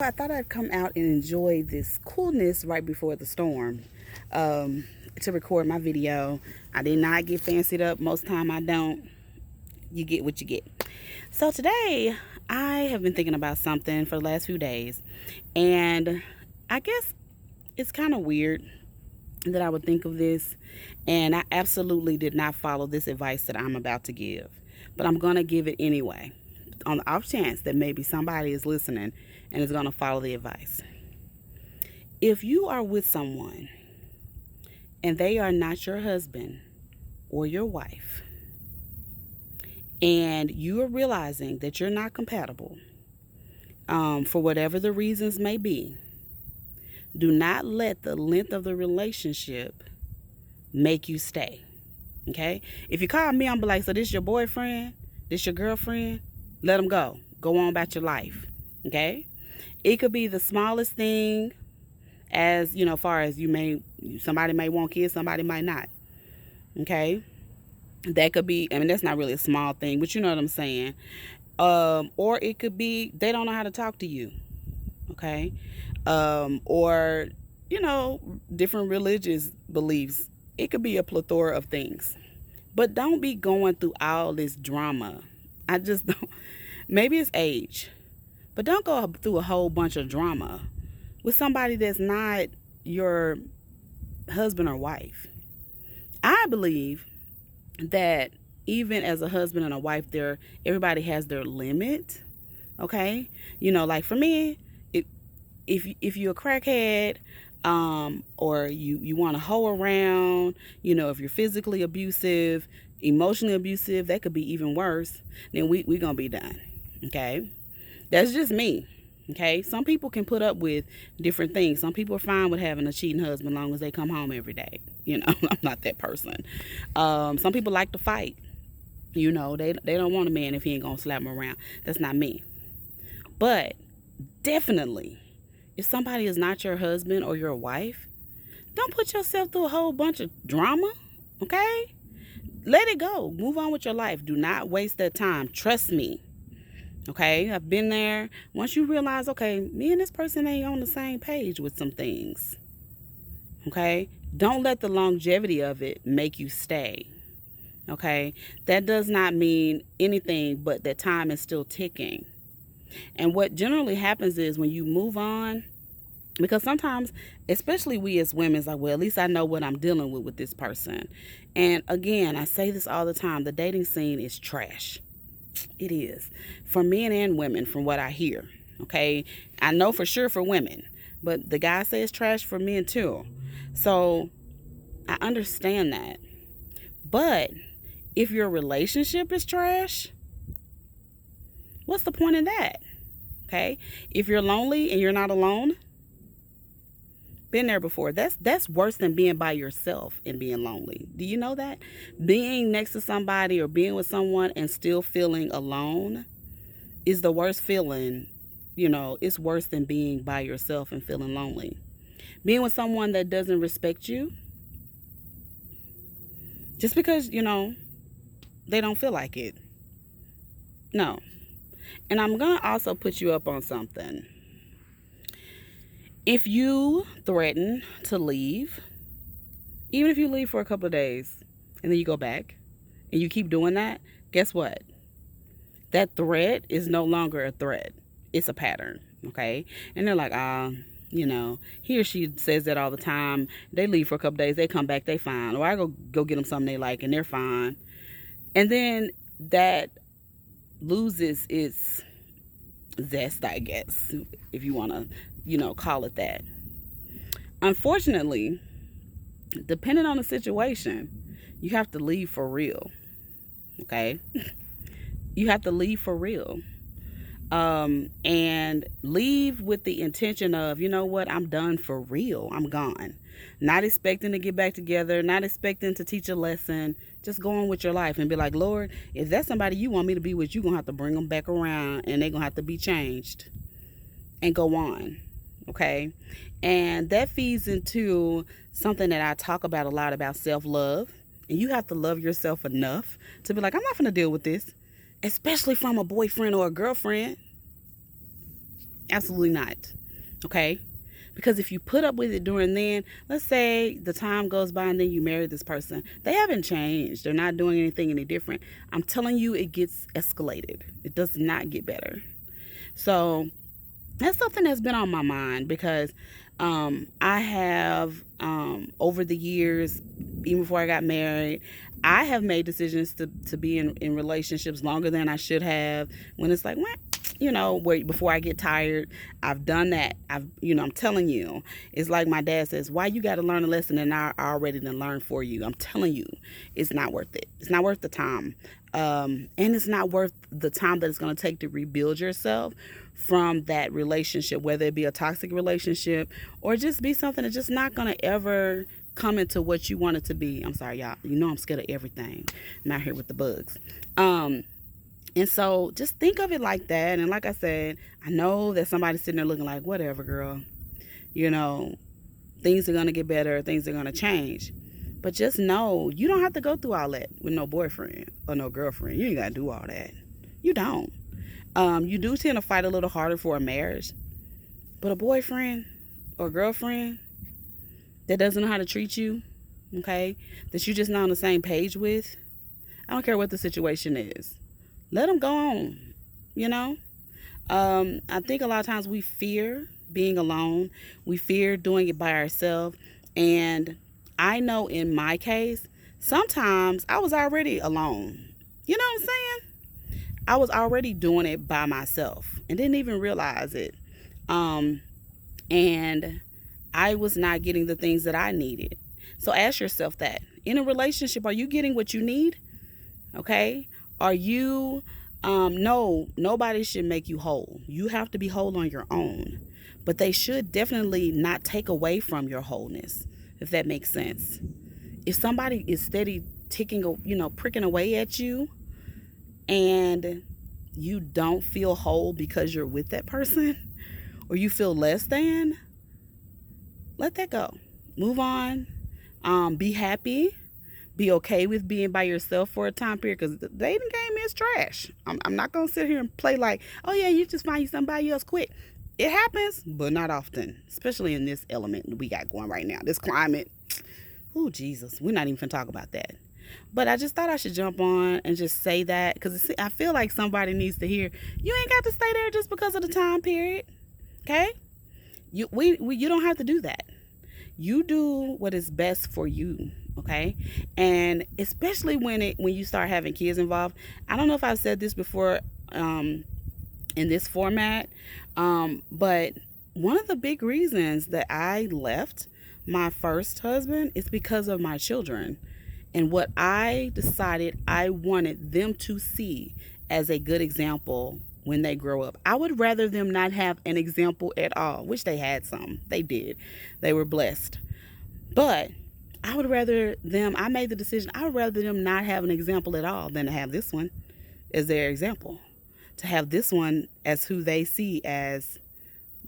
I thought I'd come out and enjoy this coolness right before the storm um, to record my video. I did not get fancied up. Most time I don't. You get what you get. So today I have been thinking about something for the last few days, and I guess it's kind of weird that I would think of this, and I absolutely did not follow this advice that I'm about to give, but I'm gonna give it anyway, on the off chance that maybe somebody is listening and is gonna follow the advice. If you are with someone and they are not your husband or your wife, and you are realizing that you're not compatible, for whatever the reasons may be, do not let the length of the relationship make you stay. Okay? If you call me, I'm be like, so this your boyfriend? This your girlfriend? Let them go. Go on about your life. Okay? It could be the smallest thing, as far as somebody may want kids, somebody might not. Okay? That could be, I mean, that's not really a small thing, but you know what I'm saying. Or it could be they don't know how to talk to you. Okay? Or different religious beliefs. It could be a plethora of things. But don't be going through all this drama. I just don't. Maybe it's age, but don't go through a whole bunch of drama with somebody that's not your husband or wife. I believe that even as a husband and a wife, everybody has their limit. Okay, like for me, if you're a crackhead, or you want to hoe around, if you're physically abusive, emotionally abusive, that could be even worse, then we gonna be done. Okay, that's just me. Okay, some people can put up with different things. Some people are fine with having a cheating husband as long as they come home every day. I'm not that person. Some people like to fight. They don't want a man if he ain't gonna slap them around. That's not me. But definitely, if somebody is not your husband or your wife, don't put yourself through a whole bunch of drama. Okay, let it go. Move on with your life. Do not waste that time. Trust me. Okay, I've been there. Once you realize, okay, me and this person ain't on the same page with some things. Okay, don't let the longevity of it make you stay. Okay, that does not mean anything but that time is still ticking. And what generally happens is when you move on, because sometimes, especially we as women, it's like, well, at least I know what I'm dealing with this person. And again, I say this all the time, the dating scene is trash. It is, for men and women, from what I hear. Okay, I know for sure for women, but the guy says trash for men too. So I understand that. But if your relationship is trash, what's the point in that? Okay, if you're lonely and you're not alone, been there before. That's worse than being by yourself and being lonely. Do you know that? Being next to somebody or being with someone and still feeling alone is the worst feeling. It's worse than being by yourself and feeling lonely. Being with someone that doesn't respect you just because, they don't feel like it. No. And I'm going to also put you up on something. If you threaten to leave, even if you leave for a couple of days and then you go back and you keep doing that, guess what? That threat is no longer a threat. It's a pattern, okay? And they're like, he or she says that all the time. They leave for a couple of days, they come back, they fine. Or I go get them something they like and they're fine. And then that loses its zest, I guess, if you want to, call it that. Unfortunately, depending on the situation, you have to leave for real. Okay? You have to leave for real. And leave with the intention of, you know what, I'm done for real. I'm gone. Not expecting to get back together, not expecting to teach a lesson. Just go on with your life and be like, Lord, if that's somebody you want me to be with, you're going to have to bring them back around and they're going to have to be changed and go on. Okay? And that feeds into something that I talk about a lot about self-love. And you have to love yourself enough to be like, I'm not going to deal with this, especially from a boyfriend or a girlfriend. Absolutely not. Okay? Because if you put up with it during then, let's say the time goes by and then you marry this person, they haven't changed. They're not doing anything any different. I'm telling you, it gets escalated. It does not get better. So that's something that's been on my mind because I have, over the years, even before I got married, I have made decisions to be in relationships longer than I should have. When it's like, what? Where before I get tired, I've done that. I'm telling you, it's like my dad says, why you got to learn a lesson and I already done learned for you. I'm telling you, it's not worth it. It's not worth the time. And it's not worth the time that it's going to take to rebuild yourself from that relationship, whether it be a toxic relationship or just be something that's just not going to ever come into what you want it to be. I'm sorry, y'all. I'm scared of everything. I'm out here with the bugs. And so just think of it like that. And like I said, I know that somebody's sitting there looking like, whatever, girl. Things are going to get better. Things are going to change. But just know you don't have to go through all that with no boyfriend or no girlfriend. You ain't got to do all that. You don't. You do tend to fight a little harder for a marriage. But a boyfriend or girlfriend that doesn't know how to treat you, okay, that you're just not on the same page with, I don't care what the situation is. Let them go on, I think a lot of times we fear being alone. We fear doing it by ourselves. And I know in my case, sometimes I was already alone. You know what I'm saying? I was already doing it by myself and didn't even realize it. And I was not getting the things that I needed. So ask yourself that. In a relationship, are you getting what you need? Okay? Are you, no, nobody should make you whole. You have to be whole on your own. But they should definitely not take away from your wholeness, if that makes sense. If somebody is steady pricking away at you and you don't feel whole because you're with that person or you feel less than, let that go. Move on. Be happy. Be okay with being by yourself for a time period because the dating game is trash. I'm not going to sit here and play like, oh, yeah, you just find you somebody else quick. It happens, but not often, especially in this element we got going right now, this climate. Oh, Jesus, we're not even going to talk about that. But I just thought I should jump on and just say that because I feel like somebody needs to hear, you ain't got to stay there just because of the time period, okay? You don't have to do that. You do what is best for you, okay? And especially when you start having kids involved. I don't know if I've said this before in this format, but one of the big reasons that I left my first husband is because of my children and what I decided I wanted them to see as a good example when they grow up. I would rather them not have an example at all, which they had some. They did. They were blessed. But I made the decision, I would rather them not have an example at all than to have this one as their example. To have this one as who they see as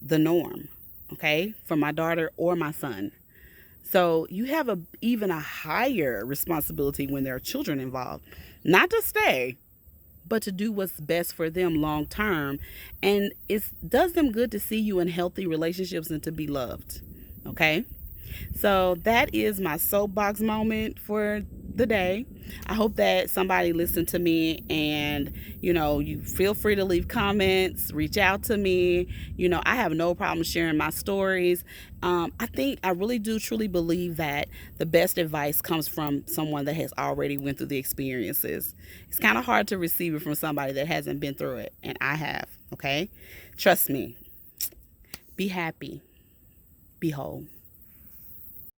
the norm, okay, for my daughter or my son. So you have even a higher responsibility when there are children involved, not to stay, but to do what's best for them long term. And it does them good to see you in healthy relationships and to be loved, okay? So that is my soapbox moment for the day. I hope that somebody listened to me and, you feel free to leave comments, reach out to me. I have no problem sharing my stories. I really do truly believe that the best advice comes from someone that has already went through the experiences. It's kind of hard to receive it from somebody that hasn't been through it, and I have, okay? Trust me. Be happy. Be whole.